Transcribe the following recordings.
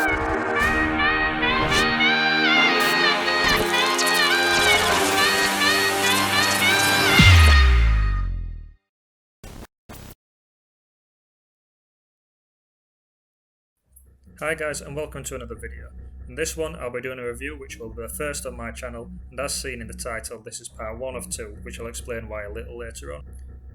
Hi guys, and welcome to another video. In this one I'll be doing a review which will be the first on my channel, and as seen in the title this is part 1 of 2, which I'll explain why a little later on.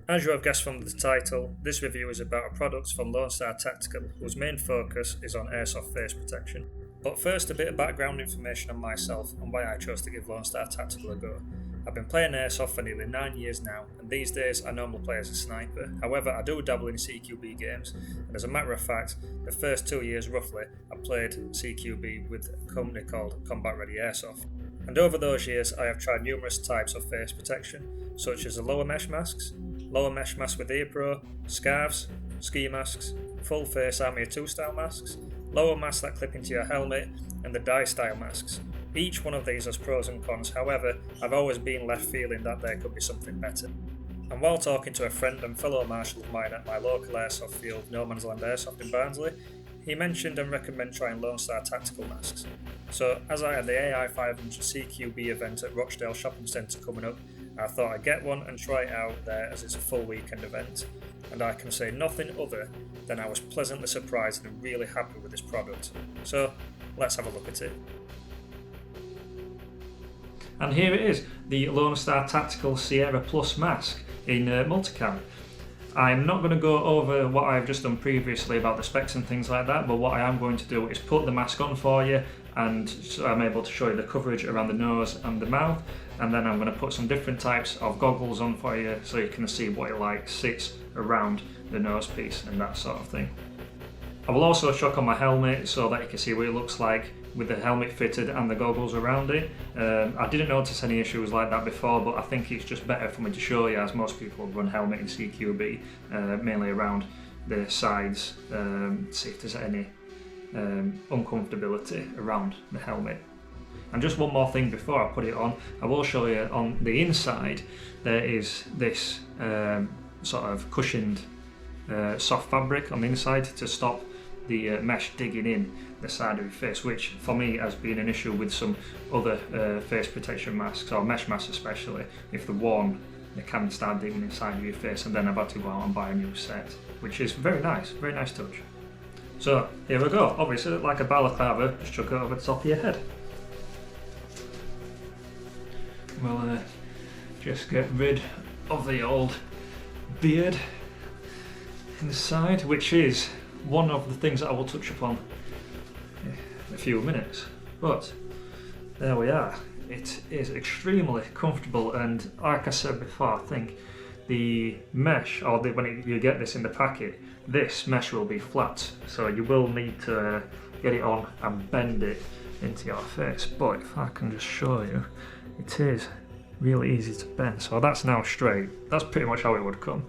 As you have guessed from the title, this review is about a product from Lonestar Tactical whose main focus is on airsoft face protection. But first, a bit of background information on myself and why I chose to give Lonestar Tactical a go. I've been playing airsoft for nearly 9 years now, and these days I normally play as a sniper. However, I do dabble in CQB games, and as a matter of fact, the first 2 years roughly, I played CQB with a company called Combat Ready Airsoft. And over those years, I have tried numerous types of face protection, such as the lower mesh masks with ear pro, scarves, ski masks, full face Army 2 style masks, lower masks that clip into your helmet, and the die style masks. Each one of these has pros and cons, however, I've always been left feeling that there could be something better. And while talking to a friend and fellow marshal of mine at my local airsoft field, No Man's Land Airsoft in Barnsley, he mentioned and recommended trying Lonestar Tactical masks. So, as I had the AI 500 CQB event at Rochdale Shopping Centre coming up, I thought I'd get one and try it out there as it's a full weekend event. And I can say nothing other than I was pleasantly surprised and really happy with this product. So, let's have a look at it. And here it is, the Lonestar Tactical Sierra Plus mask in multicam. I'm not going to go over what I've just done previously about the specs and things like that, but what I am going to do is put the mask on for you, and so I'm able to show you the coverage around the nose and the mouth, and then I'm going to put some different types of goggles on for you so you can see what it sits around the nose piece and that sort of thing. I will also chuck on my helmet so that you can see what it looks like with the helmet fitted and the goggles around it. I didn't notice any issues like that before, but I think it's just better for me to show you, as most people run helmet in CQB, mainly around the sides, see if there's any uncomfortability around the helmet. And just one more thing before I put it on, I will show you on the inside there is this sort of cushioned soft fabric on the inside to stop the mesh digging in the side of your face, which for me has been an issue with some other face protection masks, or mesh masks especially. If they're worn, they can start digging inside of your face, and then I've had to go out and buy a new set, which is very nice touch. So here we go, obviously like a balaclava, just chuck it over the top of your head. We'll just get rid of the old beard inside, which is one of the things that I will touch upon in a few minutes. But there we are. It is extremely comfortable, and like I said before, I think the mesh, or when you get this in the packet, this mesh will be flat, so you will need to get it on and bend it into your face. But if I can just show you, it is really easy to bend. So that's now straight. That's pretty much how it would come.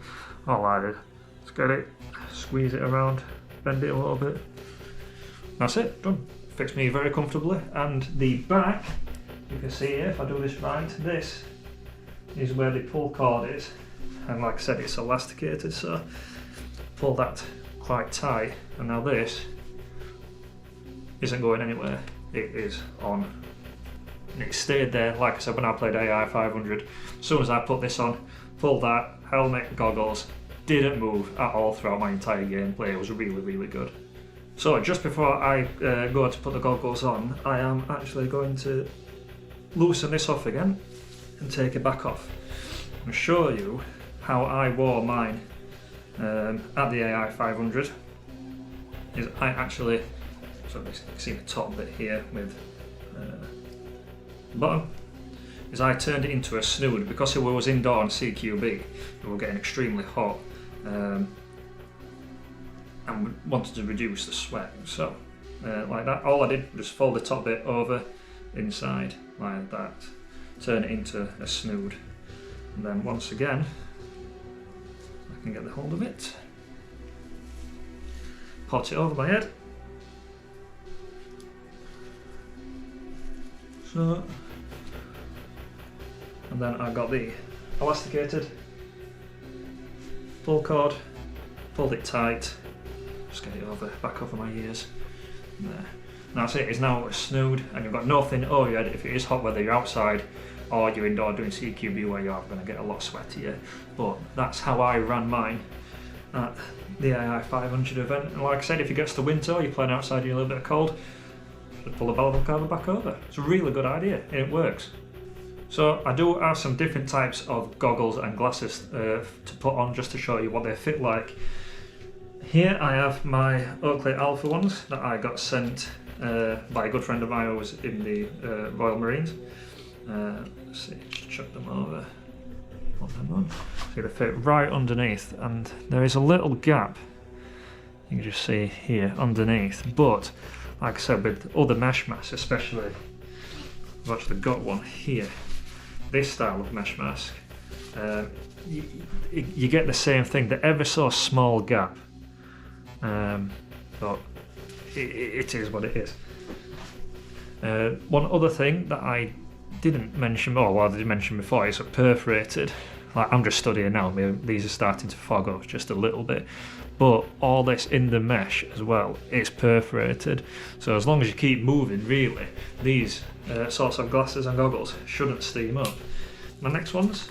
All I did, let's get it, squeeze it around, bend it a little bit. That's it, done. Fits me very comfortably. And the back, you can see here, if I do this right, this is where the pull cord is. And like I said, it's elasticated, so pull that quite tight. And now this isn't going anywhere. It is on. And it stayed there, like I said, when I played AI 500. As soon as I put this on, pulled that, helmet, goggles, didn't move at all throughout my entire gameplay. It was really good. So just before I go to put the goggles on, I am actually going to loosen this off again and take it back off and show you how I wore mine at the AI 500. Is I actually, so you can see the top bit here with the bottom, is I turned it into a snood because it was indoor on CQB. We were getting extremely hot. And wanted to reduce the sweat, so like that. All I did was fold the top bit over inside like that, turn it into a snood, and then once again I can get the hold of it, pot it over my head, so, and then I got the elasticated pull cord, pulled it tight, just get it back over my ears, there. And that's it, it's now snood, and you've got nothing over your head if it is hot, whether you're outside or you're indoor doing CQB where you are going to get a lot sweatier. But that's how I ran mine at the AI 500 event. And like I said, if it gets to winter or you're playing outside and you're a little bit cold, just pull the balaclava back over. It's a really good idea, it works. So I do have some different types of goggles and glasses to put on just to show you what they fit like. Here I have my Oakley Alpha ones that I got sent by a good friend of mine who was in the Royal Marines. Let's see, chuck them over. Put them on. So they fit right underneath, and there is a little gap. You can just see here underneath. But like I said, with other mesh masks, especially, I've actually got one here. This style of mesh mask, you get the same thing. The ever so small gap, but it is what it is. One other thing that I didn't mention, or well, I did mention before, is perforated. Like I'm just studying now, these are starting to fog up just a little bit, but all this in the mesh as well is perforated. So as long as you keep moving, really, these sorts of glasses and goggles shouldn't steam up. My next ones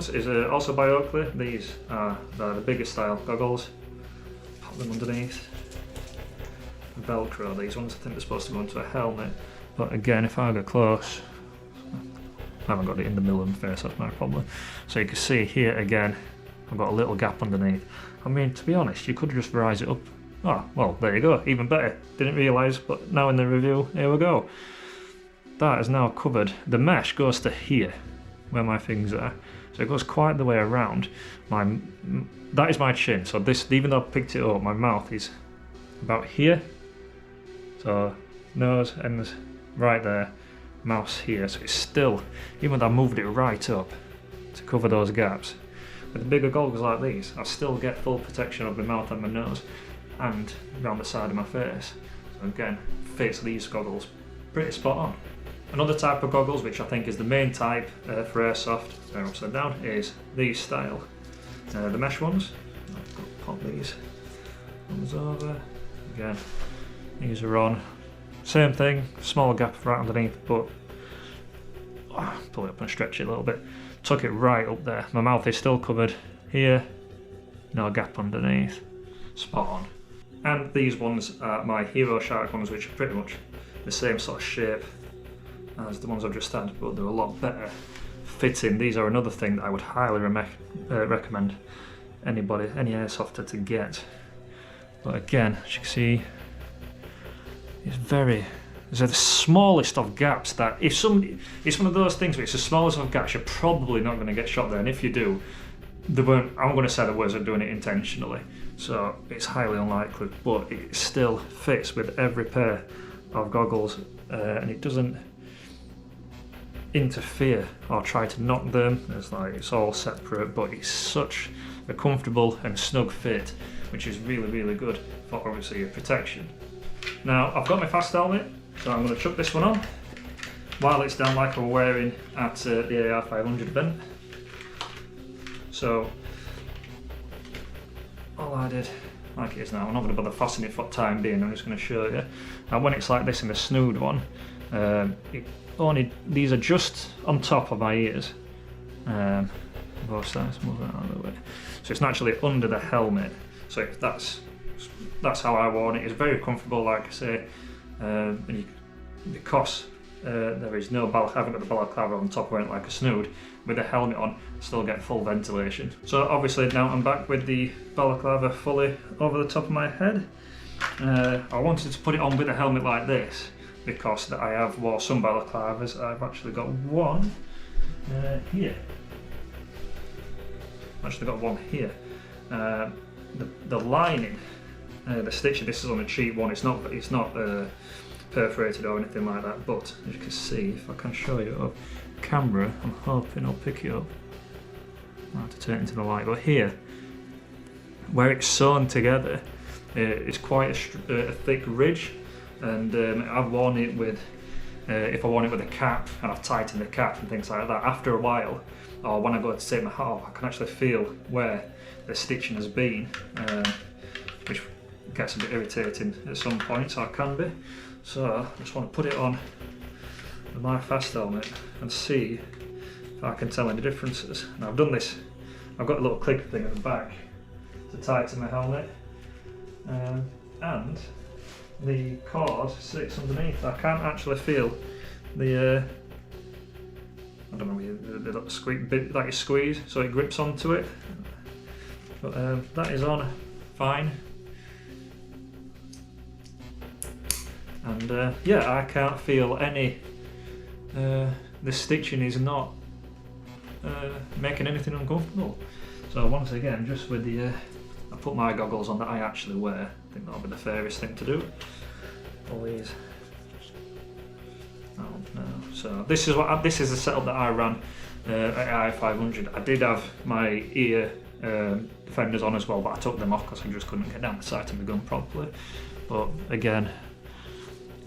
is also by Oakley. These are the bigger style goggles. Pop them underneath. Velcro, these ones, I think they're supposed to go into a helmet, but again, if I go close, I haven't got it in the middle of my face, that's my problem. So you can see here again, I've got a little gap underneath. I mean, to be honest, you could just rise it up. Oh, well, there you go, even better. Didn't realise, but now in the review, here we go. That is now covered. The mesh goes to here, where my things are. So it goes quite the way around. That is my chin, so this, even though I picked it up, my mouth is about here. So nose ends right there, mouth here, so it's still, even though I moved it right up to cover those gaps, with the bigger goggles like these, I still get full protection of my mouth and my nose and around the side of my face. So again, fits these goggles pretty spot on. Another type of goggles, which I think is the main type for airsoft, they're upside down, is these style. The mesh ones, I'll pop these ones over. Again, these are on. Same thing, small gap right underneath, but pull it up and stretch it a little bit. Tuck it right up there. My mouth is still covered here, no gap underneath. Spot on. And these ones are my Hero Shark ones, which are pretty much the same sort of shape as the ones I've just had, but they're a lot better fitting. These are another thing that I would highly recommend anybody, any airsofter to get. But again, as you can see, it's the smallest of gaps that it's one of those things where it's the smallest of gaps, you're probably not going to get shot there, and if you do, I'm going to say the words are doing it intentionally, so it's highly unlikely, but it still fits with every pair of goggles, and it doesn't interfere or try to knock them. It's all separate, but it's such a comfortable and snug fit, which is really, really good for obviously your protection. Now I've got my fast helmet, so I'm going to chuck this one on while it's down like we're wearing at the AI 500 event. So all I did, like it is now, I'm not going to bother fastening it for the time being, I'm just going to show you. And when it's like this in the snood one, these are just on top of my ears. Both sides, move that out of the way. So it's naturally under the helmet. So that's how I worn it. It's very comfortable, like I say, because there is no I haven't got the balaclava on top wearing it like a snood. With the helmet on, I still get full ventilation. So obviously now I'm back with the balaclava fully over the top of my head. I wanted to put it on with the helmet like this because I have wore some balaclavas. I've actually got one here. I've actually got one here. The lining, the stitching, this is on a cheap one, it's not perforated or anything like that, but as you can see, if I can show you up camera, I'm hoping I'll pick it up. I'll have to turn it into the light, but here, where it's sewn together, it's quite a thick ridge, and I've worn it with, if I worn it with a cap, and I've tightened the cap and things like that, after a while, or when I go to take my hat off, I can actually feel where the stitching has been, which gets a bit irritating at some points, or can be. So I just want to put it on my fast helmet and see if I can tell any differences. Now I've done this, I've got a little clicker thing at the back to tie to my helmet, and the cord sits underneath. I can't actually feel the I don't know, the little bit that you squeeze so it grips onto it, but that is on fine, and yeah, I can't feel any, the stitching is not making anything uncomfortable. So once again, just with the I put my goggles on that I actually wear. I think that'll be the fairest thing to do. All these. Oh no! So this is the setup that I ran at i500. I did have my ear defenders on as well, but I took them off because I just couldn't get down the sight of the gun properly. But again,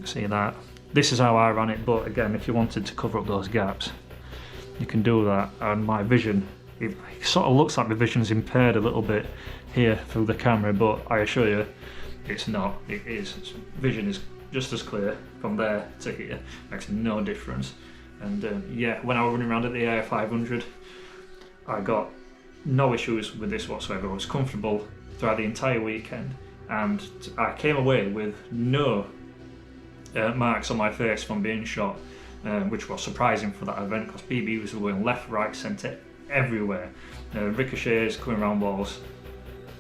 see that. This is how I ran it. But again, if you wanted to cover up those gaps, you can do that. And my vision, it sort of looks like my vision's impaired a little bit here through the camera, but I assure you, it's not. It is. Vision is just as clear from there to here. Makes no difference. And yeah, when I was running around at the i500, I got no issues with this whatsoever. I was comfortable throughout the entire weekend, and I came away with no marks on my face from being shot, which was surprising for that event because BBs were going left, right, centre, everywhere. Ricochets coming around walls.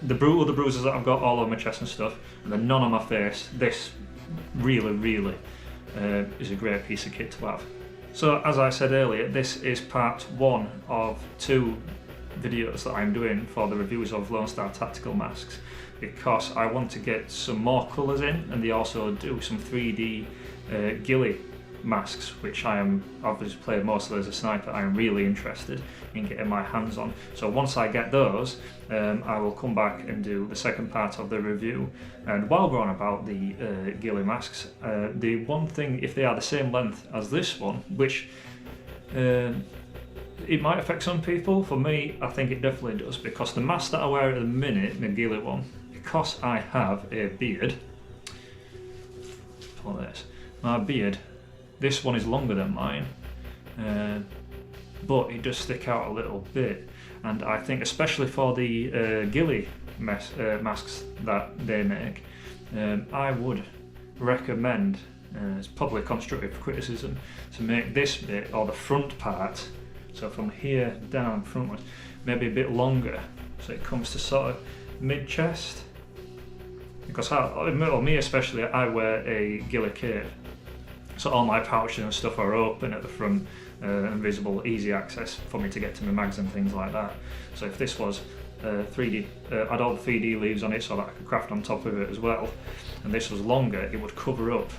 The bruises that I've got all over my chest and stuff, and then none on my face. This really is a great piece of kit to have. So as I said earlier, this is part one of 2 videos that I'm doing for the reviews of Lonestar tactical masks, because I want to get some more colours in, and they also do some 3D ghillie masks, which I am obviously played mostly as a sniper. I am really interested in getting my hands on. So once I get those, I will come back and do the second part of the review. And while we're on about the ghillie masks, the one thing, if they are the same length as this one, which it might affect some people, for me I think it definitely does, because the mask that I wear at the minute, the ghillie one, because I have a beard, for this, my beard, this one is longer than mine, but it does stick out a little bit, and I think especially for the ghillie masks that they make, I would recommend, it's probably constructive criticism, to make this bit, or the front part, so from here down frontwards, maybe a bit longer, so it comes to sort of mid-chest, because me especially, I wear a ghillie cape. So all my pouches and stuff are open at the front and visible, easy access for me to get to my mags and things like that. So if this was 3D, I'd all the 3D leaves on it so that I could craft on top of it as well, and this was longer, it would cover up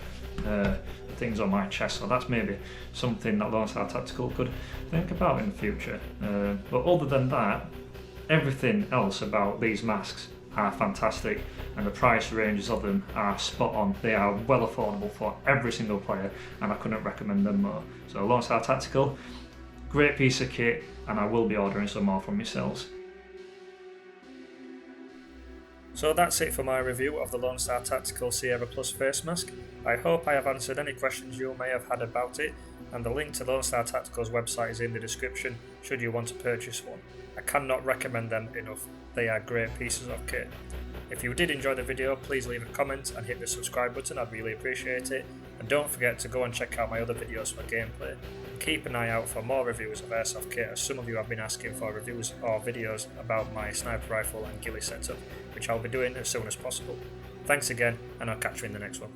things on my chest. So that's maybe something that Lonestar Tactical could think about in the future. But other than that, everything else about these masks are fantastic, and the price ranges of them are spot on. They are well affordable for every single player, and I couldn't recommend them more. So Lonestar Tactical, great piece of kit, and I will be ordering some more from yourselves. So that's it for my review of the Lonestar Tactical Sierra Plus face mask. I hope I have answered any questions you may have had about it, and the link to Lonestar Tactical's website is in the description should you want to purchase one. I cannot recommend them enough. They are great pieces of kit. If you did enjoy the video, please leave a comment and hit the subscribe button, I'd really appreciate it. And don't forget to go and check out my other videos for gameplay. And keep an eye out for more reviews of airsoft kit, as some of you have been asking for reviews or videos about my sniper rifle and ghillie setup, which I'll be doing as soon as possible. Thanks again, and I'll catch you in the next one.